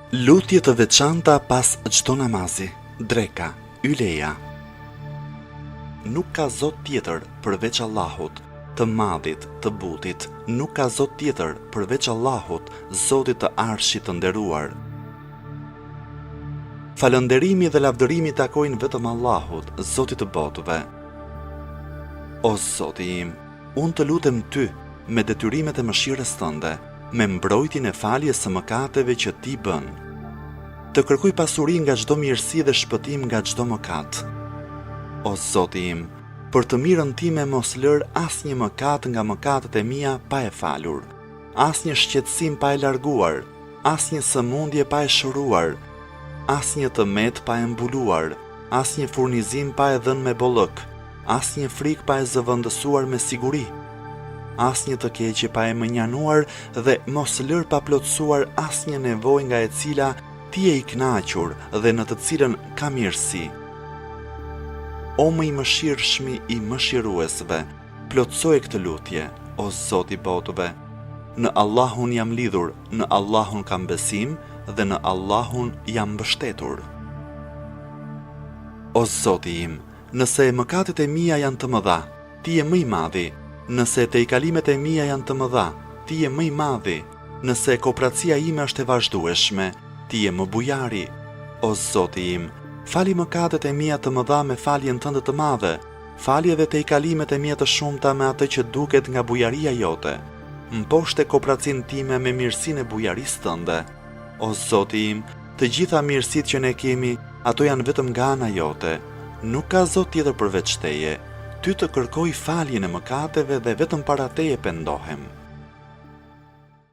Lutje të veçanta pas çdo namazi. Dreka, yleja. Nuk ka Zot tjetër përveç Allahut, të madhit, të butit. Nuk ka Zot tjetër përveç Allahut, Zotit të Arshit të nderuar. Falënderimi dhe lavdërimi takojnë vetëm Allahut, Zotit të botëve. O Zoti im, unë të lutem ty me detyrimet e mëshirës tënde, me mbrojtjen e faljes së mëkateve që ti bën. Të kërkoj pasuri nga çdo mirësi dhe shpëtim nga çdo mëkat. O Zoti im, për të mirën time mos lër asnjë mëkat nga mëkatet e mia pa e falur, asnjë shqetësim pa e larguar, asnjë sëmundje pa e shëruar, asnjë tëmet pa e mbuluar, asnjë furnizim pa e dhënë me bollëk, asnjë frikë pa e zëvendësuar me siguri, asnjë të keqje pa e mënjanuar dhe mos lër pa plotësuar asnjë nevojë nga e cila ti je i kënaqur dhe në të cilën ka mirësi. O më i mëshirshmi i mëshiruesve, plotësoje këtë lutje, o Zoti i botëve. Në Allahun jam lidhur, në Allahun kam besim dhe në Allahun jam mbështetur. O Zoti im, nëse mëkatet e mia janë të mëdha, ti je më i madhi. Nëse tejkalimet e mia janë të mëdha, ti je më i madhi. Nëse kooperacia ime është e vazhdueshme, ti je më bujari. O Zoti im, fali mëkatet e mia të mëdha me faljen tënde të madhe, fali edhe tejkalimet e mia të shumta me atë që duket nga bujaria jote. Mposhte kooperacinë time me mirësinë e bujarisë tënde. O Zoti im, të gjitha mirësitë që ne kemi, ato janë vetëm nga ana jote. Nuk ka Zot tjetër përveç teje. Ty të kërkoj faljen e mëkateve dhe vetëm para teje pendohem.